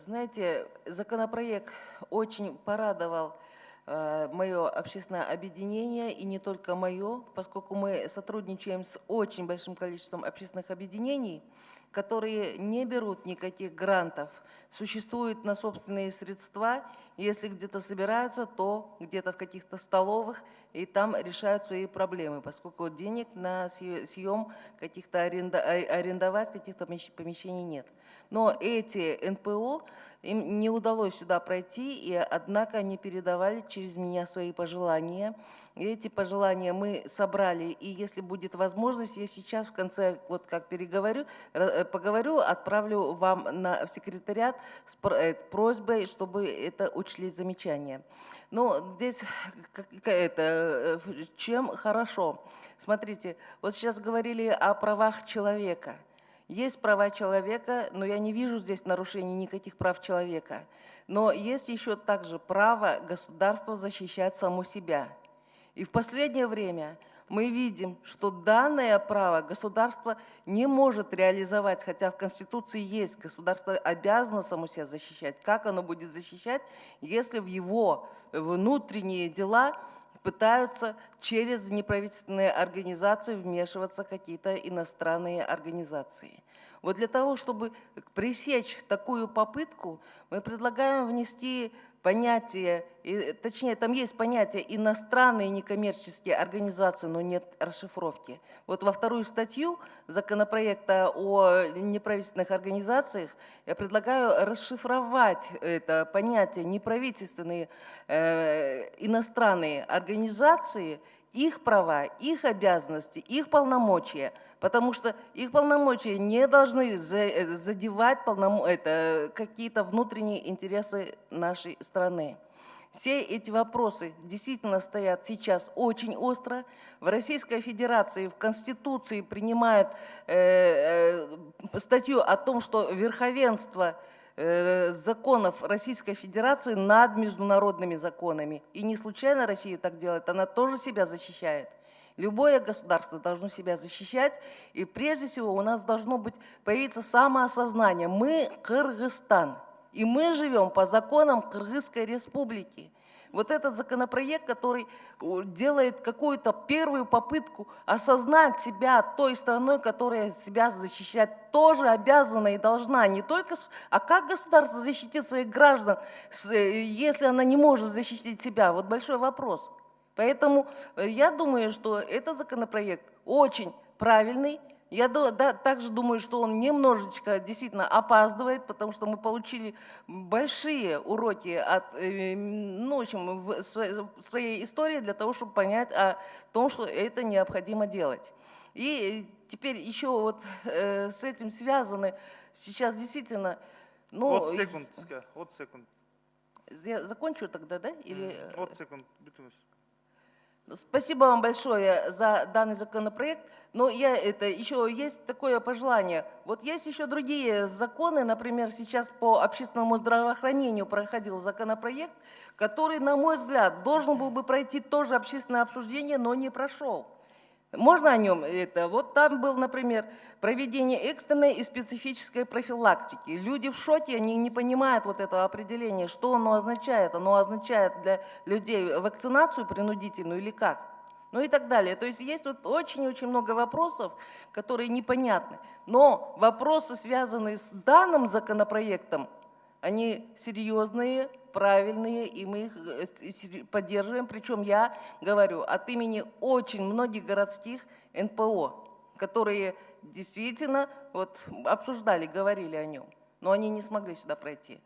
Знаете, законопроект очень порадовал мое общественное объединение, и не только мое, поскольку мы сотрудничаем с очень большим количеством общественных объединений, которые не берут никаких грантов, существуют на собственные средства. Если где-то собираются, то где-то в каких-то столовых, и там решают свои проблемы, поскольку денег на съем каких-то арендовать каких-то помещений нет. Но эти НПО, им не удалось сюда пройти, и однако они передавали через меня свои пожелания. И эти пожелания мы собрали, и если будет возможность, я сейчас в конце, вот как поговорю, отправлю вам в секретариат с просьбой, чтобы это учли замечания. Но здесь чем хорошо? Смотрите, вот сейчас говорили о правах человека. Есть права человека, но я не вижу здесь нарушений никаких прав человека. Но есть еще также право государства защищать само себя. И в последнее время мы видим, что данное право государство не может реализовать, хотя в Конституции есть, государство обязано само себя защищать. Как оно будет защищать, если в его внутренние дела пытаются через неправительственные организации вмешиваться какие-то иностранные организации? Вот для того, чтобы пресечь такую попытку, мы предлагаем внести понятие, точнее, там есть понятие иностранные некоммерческие организации, но нет расшифровки. Вот во вторую статью законопроекта о неправительственных организациях я предлагаю расшифровать это понятие неправительственные иностранные организации, их права, их обязанности, их полномочия, потому что их полномочия не должны задевать какие-то внутренние интересы нашей страны. Все эти вопросы действительно стоят сейчас очень остро. В Российской Федерации, в Конституции принимают статью о том, что верховенство законов Российской Федерации над международными законами. И не случайно Россия так делает, она тоже себя защищает. Любое государство должно себя защищать, и прежде всего у нас должно появиться самоосознание. Мы Кыргызстан, и мы живем по законам Кыргызской республики. Вот этот законопроект, который делает какую-то первую попытку осознать себя той страной, которая себя защищать тоже обязана и должна. Не только, а как государство защитит своих граждан, если она не может защитить себя? Вот большой вопрос. Поэтому я думаю, что этот законопроект очень правильный. Я также думаю, что он немножечко действительно опаздывает, потому что мы получили большие уроки в своей истории для того, чтобы понять о том, что это необходимо делать. И теперь еще вот с этим связаны сейчас действительно... От секунд. Я закончу тогда, да? От секунд. Спасибо вам большое за данный законопроект, но еще есть такое пожелание. Вот есть еще другие законы, например, сейчас по общественному здравоохранению проходил законопроект, который, на мой взгляд, должен был бы пройти тоже общественное обсуждение, но не прошел. Можно о нем это? Вот там был, например, проведение экстренной и специфической профилактики. Люди в шоке, они не понимают вот этого определения, что оно означает. Оно означает для людей вакцинацию принудительную или как? Ну и так далее. То есть есть вот очень-очень много вопросов, которые непонятны. Но вопросы, связанные с данным законопроектом, они серьезные, правильные, и мы их поддерживаем. Причем я говорю от имени очень многих городских НПО, которые действительно вот обсуждали, говорили о нем, но они не смогли сюда пройти.